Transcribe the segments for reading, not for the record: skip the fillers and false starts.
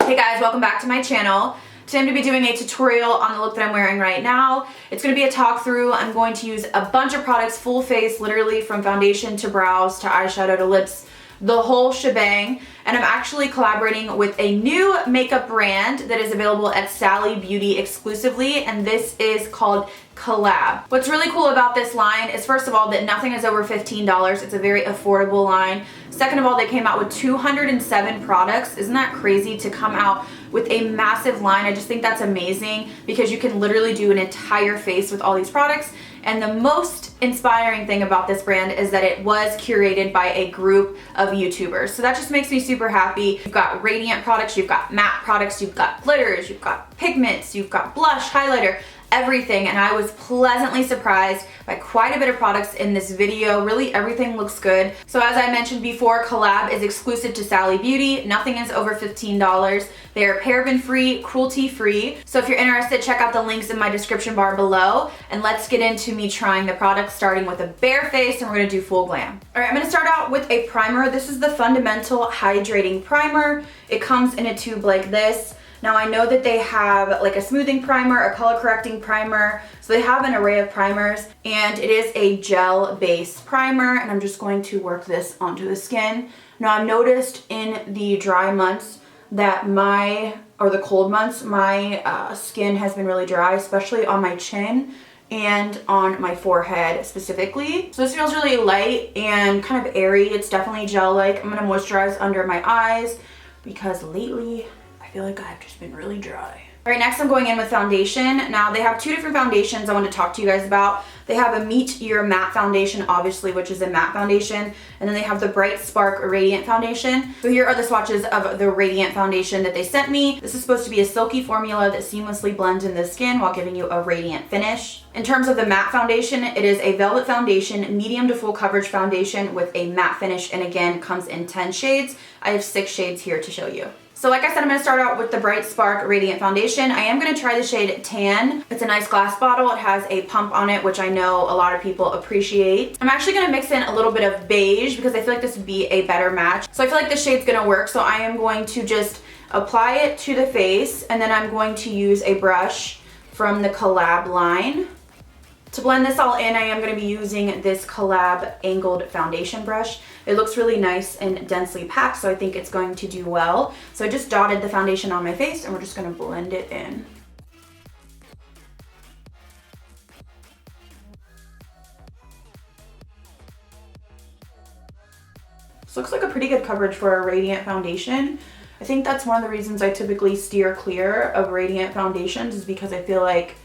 Hey guys, welcome back to my channel. Today I'm going to be doing a tutorial on the look that I'm wearing right now. It's going to be a talk through. I'm going to use a bunch of products, full face, literally from foundation to brows to eyeshadow to lips, the whole shebang. And I'm actually collaborating with a new makeup brand that is available at Sally Beauty exclusively, and this is called COL-LAB. What's really cool about this line is, first of all, that nothing is over $15. It's a very affordable line. Second of all, they came out with 207 products. Isn't that crazy to come out with a massive line? I just think that's amazing because you can literally do an entire face with all these products. And the most inspiring thing about this brand is that it was curated by a group of YouTubers. So that just makes me super happy. You've got radiant products, you've got matte products, you've got glitters, you've got pigments, you've got blush, highlighter, everything. And I was pleasantly surprised by quite a bit of products in this video. Really, everything looks good. So as I mentioned before, COL-LAB is exclusive to Sally Beauty. Nothing is over $15. They are paraben free, cruelty free. So if you're interested, check out the links in my description bar below, and let's get into me trying the products, starting with a bare face, and we're gonna do full glam. All right, I'm gonna start out with a primer. This is the Fundamental Hydrating Primer. It comes in a tube like this. Now I know that they have like a smoothing primer, a color correcting primer, so they have an array of primers, and it is a gel based primer, and I'm just going to work this onto the skin. Now I've noticed in the dry months that the cold months, my skin has been really dry, especially on my chin and on my forehead specifically. So this feels really light and kind of airy. It's definitely gel-like. I'm gonna moisturize under my eyes because lately I feel like I've just been really dry. All right, next I'm going in with foundation. Now they have two different foundations I want to talk to you guys about. They have a Meet Your Matte foundation, obviously, which is a matte foundation, and then they have the Bright Spark Radiant foundation. So here are the swatches of the Radiant foundation that they sent me. This is supposed to be a silky formula that seamlessly blends in the skin while giving you a radiant finish. In terms of the matte foundation, it is a velvet foundation, medium to full coverage foundation with a matte finish, and again, comes in 10 shades. I have 6 shades here to show you. So like I said, I'm going to start out with the Bright Spark Radiant Foundation. I am going to try the shade Tan. It's a nice glass bottle. It has a pump on it, which I know a lot of people appreciate. I'm actually going to mix in a little bit of beige because I feel like this would be a better match. So I feel like the shade's going to work. So I am going to just apply it to the face, and then I'm going to use a brush from the COL-LAB line. To blend this all in, I am going to be using this COL-LAB angled foundation brush. It looks really nice and densely packed, so I think it's going to do well. So I just dotted the foundation on my face, and we're just going to blend it in. This looks like a pretty good coverage for a radiant foundation. I think that's one of the reasons I typically steer clear of radiant foundations, is because I feel like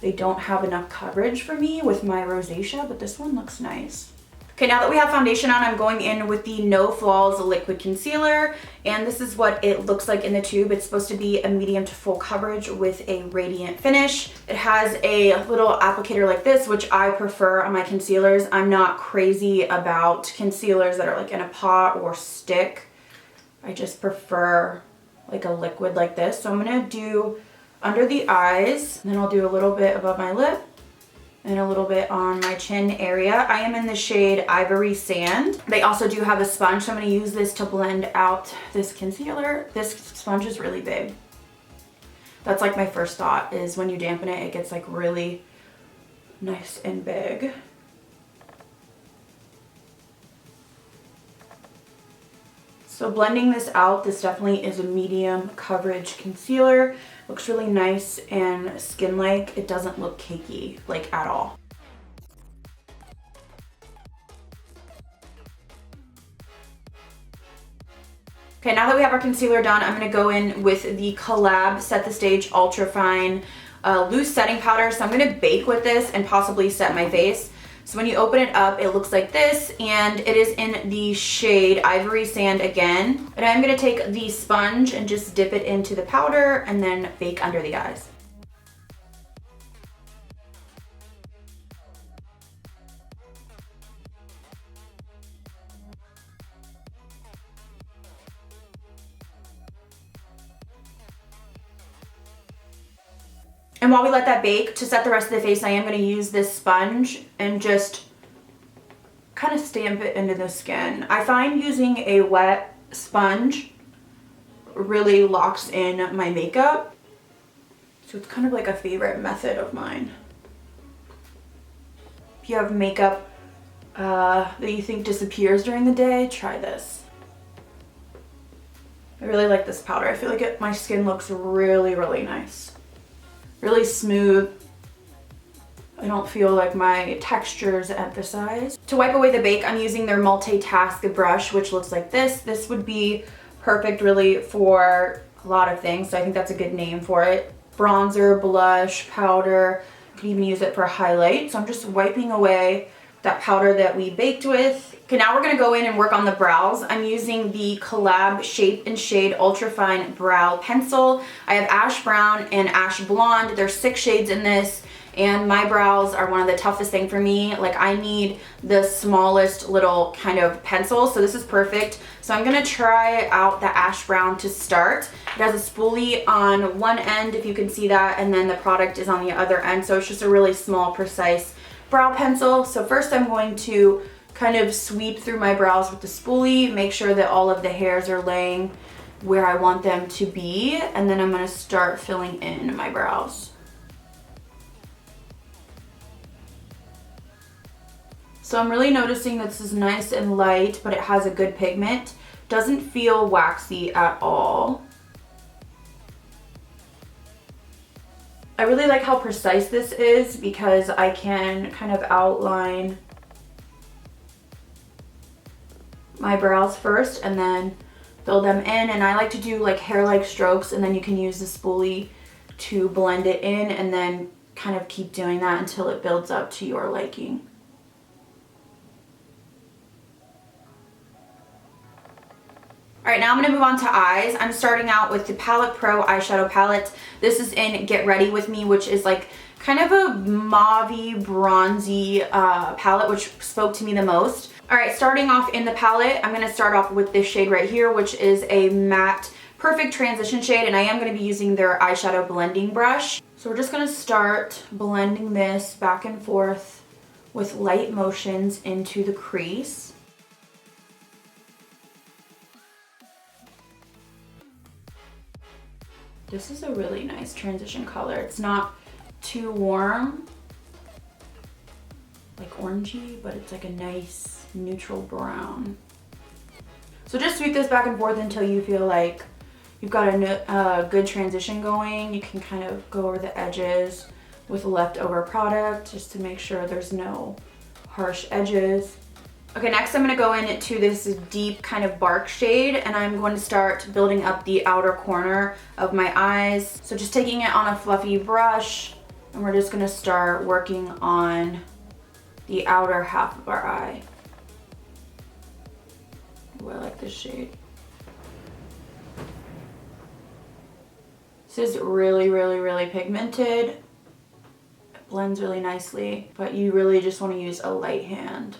they don't have enough coverage for me with my rosacea, but this one looks nice. Okay, now that we have foundation on, I'm going in with the No Flaws Liquid Concealer, and this is what it looks like in the tube. It's supposed to be a medium to full coverage with a radiant finish. It has a little applicator like this, which I prefer on my concealers. I'm not crazy about concealers that are like in a pot or stick. I just prefer like a liquid like this. So I'm gonna do under the eyes, and then I'll do a little bit above my lip and a little bit on my chin area. I am in the shade Ivory Sand. They also do have a sponge, so I'm gonna use this to blend out this concealer. This sponge is really big. That's like my first thought, is when you dampen it, it gets like really nice and big. So blending this out, this definitely is a medium coverage concealer. Looks really nice and skin-like. It doesn't look cakey, like, at all. Okay, now that we have our concealer done, I'm gonna go in with the COL-LAB Set the Stage Ultra Fine Loose Setting Powder. So I'm gonna bake with this and possibly set my face. So when you open it up, it looks like this, and it is in the shade Ivory Sand again. And I'm gonna take the sponge and just dip it into the powder and then bake under the eyes. And while we let that bake, to set the rest of the face, I am going to use this sponge and just kind of stamp it into the skin. I find using a wet sponge really locks in my makeup. So it's kind of like a favorite method of mine. If you have makeup that you think disappears during the day, try this. I really like this powder. I feel like my skin looks really, really nice. Really smooth. I don't feel like my texture's emphasized. To wipe away the bake, I'm using their multitask brush, which looks like this. This would be perfect really for a lot of things, so I think that's a good name for it. Bronzer, blush, powder. You can even use it for highlight. So I'm just wiping away that powder that we baked with. Okay, now we're gonna go in and work on the brows. I'm using the COL-LAB Shape and Shade Ultra Fine Brow Pencil. I have ash brown and ash blonde. There's 6 shades in this, and my brows are one of the toughest thing for me. Like, I need the smallest little kind of pencil, so this is perfect. So I'm gonna try out the ash brown to start. It has a spoolie on one end, if you can see that, and then the product is on the other end, so it's just a really small, precise brow pencil. So first I'm going to kind of sweep through my brows with the spoolie, make sure that all of the hairs are laying where I want them to be, and then I'm gonna start filling in my brows. So I'm really noticing that this is nice and light, but it has a good pigment. Doesn't feel waxy at all. I really like how precise this is because I can kind of outline my brows first and then fill them in. And I like to do like hair-like strokes, and then you can use the spoolie to blend it in and then kind of keep doing that until it builds up to your liking. All right, now I'm gonna move on to eyes. I'm starting out with the Palette Pro eyeshadow palette. This is in Get Ready With Me, which is like kind of a mauve-y, bronzy palette, which spoke to me the most. All right, starting off in the palette, I'm gonna start off with this shade right here, which is a matte perfect transition shade, and I am gonna be using their eyeshadow blending brush. So we're just gonna start blending this back and forth with light motions into the crease. This is a really nice transition color. It's not too warm, like orangey, but it's like a nice neutral brown. So just sweep this back and forth until you feel like you've got a good transition going. You can kind of go over the edges with leftover product just to make sure there's no harsh edges. Okay, next I'm gonna go into this deep kind of bark shade, and I'm going to start building up the outer corner of my eyes. So just taking it on a fluffy brush, and we're just gonna start working on the outer half of our eye. Ooh, I like this shade. This is really, really, really pigmented. It blends really nicely, but you really just wanna use a light hand.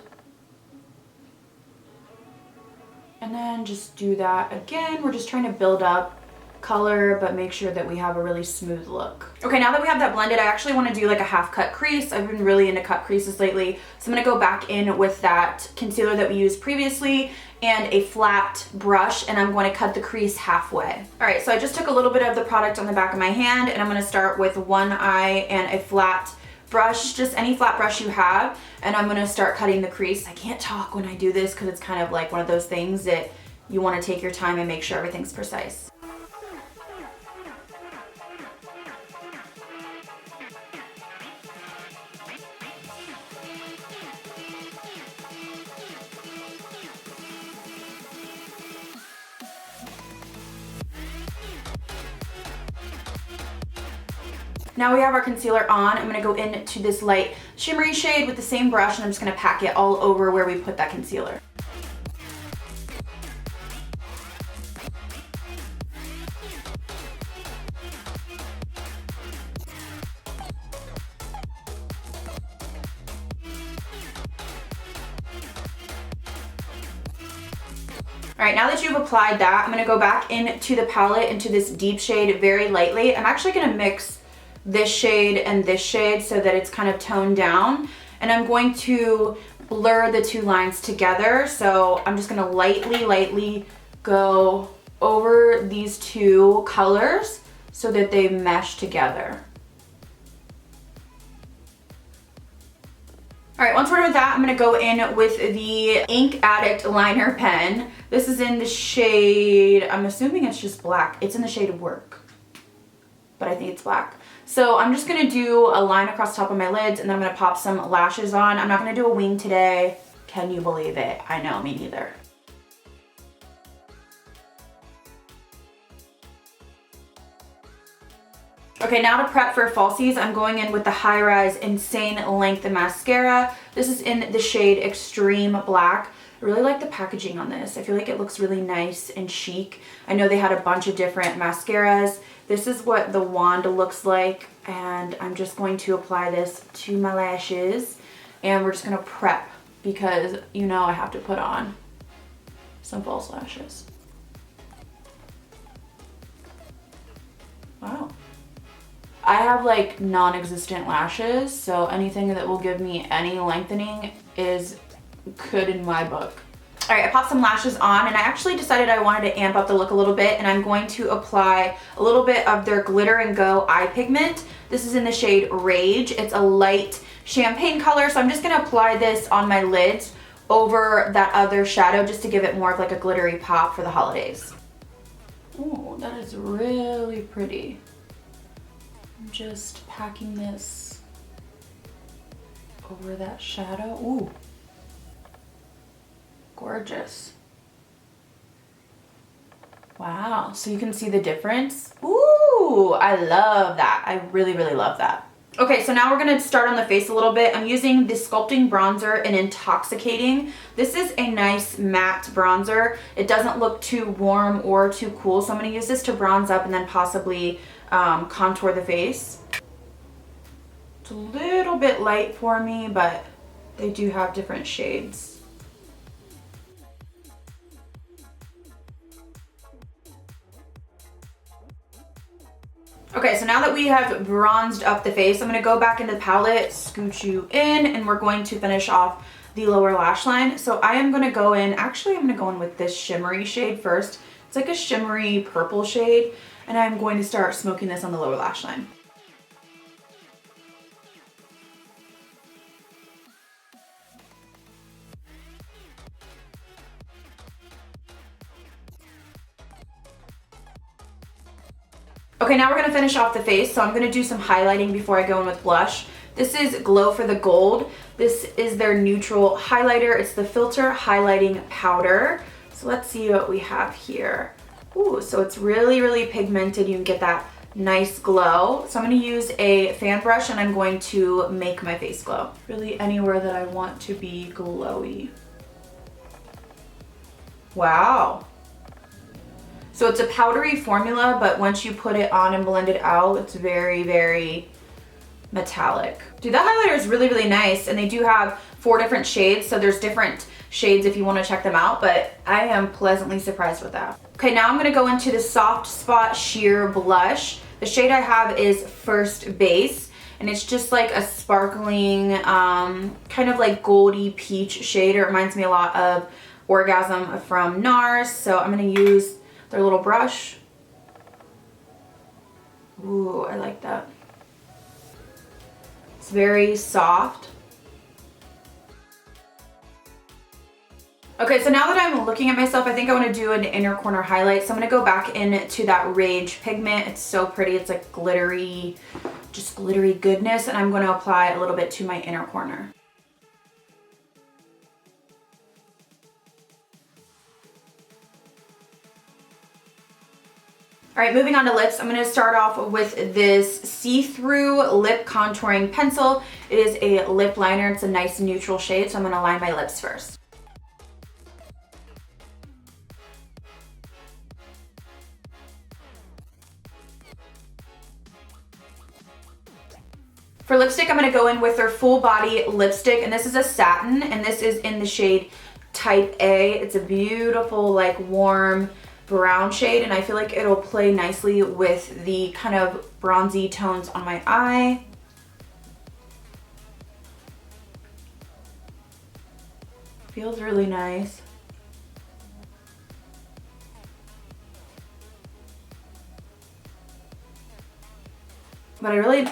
And then just do that again. We're just trying to build up color, but make sure that we have a really smooth look. Okay, now that we have that blended, I actually want to do like a half cut crease. I've been really into cut creases lately. So I'm gonna go back in with that concealer that we used previously and a flat brush, and I'm going to cut the crease halfway. All right, so I just took a little bit of the product on the back of my hand, and I'm gonna start with one eye and a flat brush, just any flat brush you have, and I'm gonna start cutting the crease. I can't talk when I do this because it's kind of like one of those things that you want to take your time and make sure everything's precise. Now we have our concealer on. I'm gonna go into this light shimmery shade with the same brush, and I'm just gonna pack it all over where we put that concealer. All right, now that you've applied that, I'm gonna go back into the palette, into this deep shade very lightly. I'm actually gonna mix this shade and this shade so that it's kind of toned down, and I'm going to blur the two lines together. So I'm just gonna lightly go over these two colors so that they mesh together. All right, once we're done with that, I'm gonna go in with the Ink Addict liner pen. This is in the shade, I'm assuming it's just black. It's in the shade Work, but I think it's black. So I'm just gonna do a line across the top of my lids, and then I'm gonna pop some lashes on. I'm not gonna do a wing today. Can you believe it? I know, me neither. Okay, now to prep for falsies, I'm going in with the High Rise Insane Length Mascara. This is in the shade Extreme Black. I really like the packaging on this. I feel like it looks really nice and chic. I know they had a bunch of different mascaras. This is what the wand looks like, and I'm just going to apply this to my lashes, and we're just gonna prep because you know I have to put on some false lashes. Wow. I have like non-existent lashes, so anything that will give me any lengthening is good in my book. All right, I popped some lashes on, and I actually decided I wanted to amp up the look a little bit, and I'm going to apply a little bit of their Glitter and Go eye pigment. This is in the shade Rage. It's a light champagne color, so I'm just gonna apply this on my lids over that other shadow just to give it more of like a glittery pop for the holidays. Oh, that is really pretty. I'm just packing this over that shadow. Ooh, gorgeous. Wow, so you can see the difference. Ooh, I love that. I really, really love that. Okay, so now we're gonna start on the face a little bit. I'm using the Sculpting Bronzer in Intoxicating. This is a nice matte bronzer. It doesn't look too warm or too cool, so I'm gonna use this to bronze up and then possibly contour the face. It's a little bit light for me, but they do have different shades. Okay, so now that we have bronzed up the face, I'm gonna go back into the palette, scooch you in, and we're going to finish off the lower lash line. So I am gonna go in, actually I'm gonna go in with this shimmery shade first. It's like a shimmery purple shade, and I'm going to start smoking this on the lower lash line. Okay, now we're gonna finish off the face, so I'm gonna do some highlighting before I go in with blush. This is Glow for the Gold. This is their neutral highlighter. It's the Filter Highlighting Powder. So let's see what we have here. Ooh, so it's really, really pigmented. You can get that nice glow. So I'm gonna use a fan brush, and I'm going to make my face glow. Really anywhere that I want to be glowy. Wow. So it's a powdery formula, but once you put it on and blend it out, it's very, very metallic. Dude, that highlighter is really, really nice, and they do have 4 different shades, so there's different shades if you want to check them out, but I am pleasantly surprised with that. Okay, now I'm going to go into the Soft Spot Sheer Blush. The shade I have is First Base, and it's just like a sparkling, kind of like goldy peach shade. It reminds me a lot of Orgasm from NARS, so I'm going to use their little brush. Ooh, I like that. It's very soft. Okay, so now that I'm looking at myself, I think I want to do an inner corner highlight. So I'm going to go back into that Rage pigment. It's so pretty. It's like glittery, just glittery goodness. And I'm going to apply a little bit to my inner corner. All right, moving on to lips, I'm gonna start off with this see-through lip contouring pencil. It is a lip liner. It's a nice neutral shade, so I'm gonna line my lips first. For lipstick, I'm gonna go in with their full body lipstick, and this is a satin, and this is in the shade Type A. It's a beautiful, like warm, brown shade, and I feel like it'll play nicely with the kind of bronzy tones on my eye. Feels really nice. but it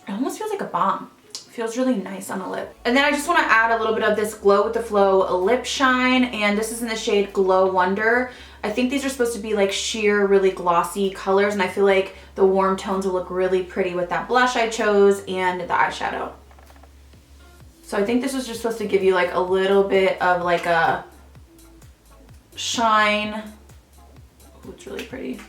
almost feels like a balm. Feels really nice on the lip. And then I just want to add a little bit of this Glow with the Flow lip shine, and this is in the shade Glow Wonder. I think these are supposed to be like sheer, really glossy colors, and I feel like the warm tones will look really pretty with that blush I chose and the eyeshadow. So I think this is just supposed to give you like a little bit of like a shine. Oh, it's really pretty.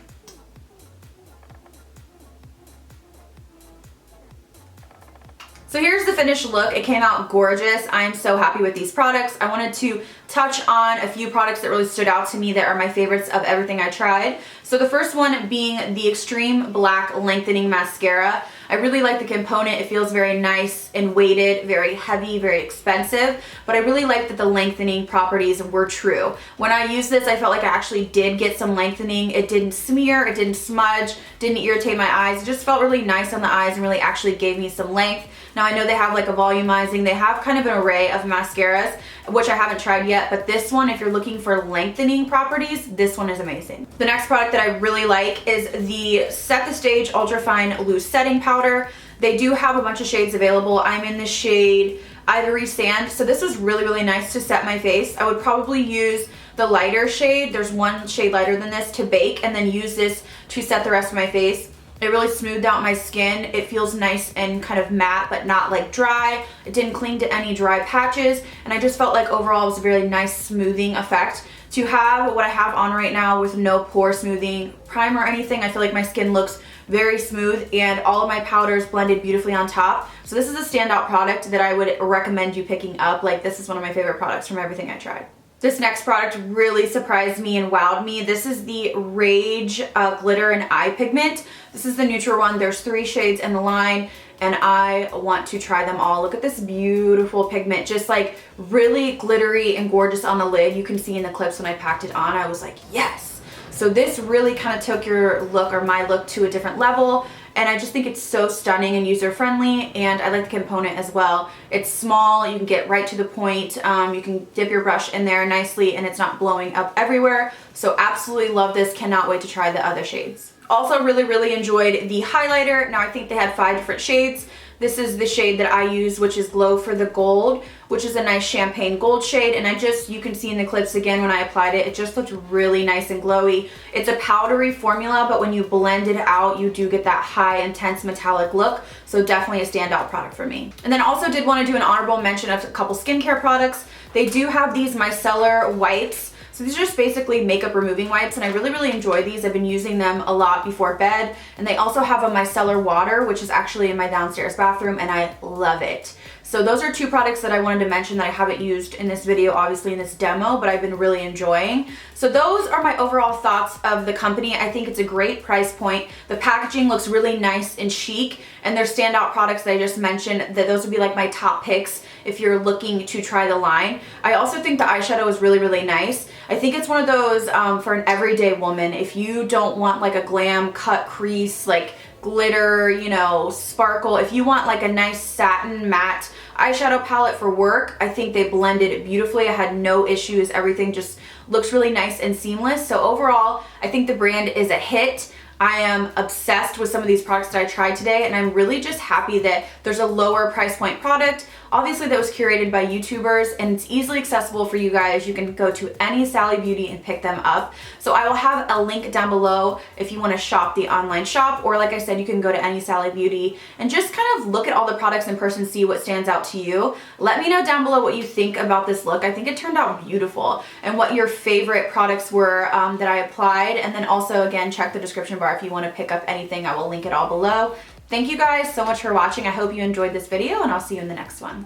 So here's the finished look. It came out gorgeous. I am so happy with these products. I wanted to touch on a few products that really stood out to me that are my favorites of everything I tried. So the first one being the Extreme Black Lengthening Mascara. I really like the component. It feels very nice and weighted, very heavy, very expensive, but I really like that the lengthening properties were true. When I used this, I felt like I actually did get some lengthening. It didn't smear, it didn't smudge, didn't irritate my eyes. It just felt really nice on the eyes and really actually gave me some length. Now I know they have like a volumizing, they have kind of an array of mascaras, which I haven't tried yet, but this one, if you're looking for lengthening properties, this one is amazing. The next product that I really like is the Set the Stage Ultra Fine Loose Setting Powder. They do have a bunch of shades available. I'm in the shade Ivory Sand, so this is really, really nice to set my face. I would probably use the lighter shade. There's one shade lighter than this to bake, and then use this to set the rest of my face. It really smoothed out my skin. It feels nice and kind of matte, but not like dry. It didn't cling to any dry patches, and I just felt like overall it was a really nice smoothing effect. To have what I have on right now with no pore smoothing primer or anything, I feel like my skin looks very smooth, and all of my powders blended beautifully on top. So this is a standout product that I would recommend you picking up. Like, this is one of my favorite products from everything I tried. This next product really surprised me and wowed me. This is the Rage Glitter and Eye Pigment. This is the neutral one. There's 3 shades in the line, and I want to try them all. Look at this beautiful pigment, just like really glittery and gorgeous on the lid. You can see in the clips when I packed it on, I was like, yes. So this really kind of took your look, or my look, to a different level. And I just think it's so stunning and user-friendly, and I like the component as well. It's small, you can get right to the point, you can dip your brush in there nicely, and it's not blowing up everywhere. So absolutely love this, cannot wait to try the other shades. Also really, really enjoyed the highlighter. Now I think they had 5 different shades. This is the shade that I use, which is Glow for the Gold, which is a nice champagne gold shade. And you can see in the clips again when I applied it, it just looked really nice and glowy. It's a powdery formula, but when you blend it out, you do get that high, intense metallic look. So definitely a standout product for me. And then also did want to do an honorable mention of a couple skincare products. They do have these micellar wipes. So these are just basically makeup removing wipes, and I really, really enjoy these. I've been using them a lot before bed. And they also have a micellar water, which is actually in my downstairs bathroom, and I love it. So those are 2 products that I wanted to mention that I haven't used in this video, obviously in this demo, but I've been really enjoying. So those are my overall thoughts of the company. I think it's a great price point. The packaging looks really nice and chic, and their standout products that I just mentioned, that those would be like my top picks if you're looking to try the line. I also think the eyeshadow is really, really nice. I think it's one of those for an everyday woman. If you don't want like a glam cut crease, like glitter, you know, sparkle. If you want like a nice satin matte eyeshadow palette for work, I think they blended it beautifully. I had no issues. Everything just looks really nice and seamless. So overall, I think the brand is a hit. I am obsessed with some of these products that I tried today, and I'm really just happy that there's a lower price point product. Obviously that was curated by YouTubers, and it's easily accessible for you guys. You can go to any Sally Beauty and pick them up. So I will have a link down below if you want to shop the online shop, or like I said, you can go to any Sally Beauty and just kind of look at all the products in person, see what stands out to you. Let me know down below what you think about this look. I think it turned out beautiful, and what your favorite products were that I applied. And then also, again, check the description bar if you want to pick up anything. I will link it all below. Thank you guys so much for watching. I hope you enjoyed this video, and I'll see you in the next one.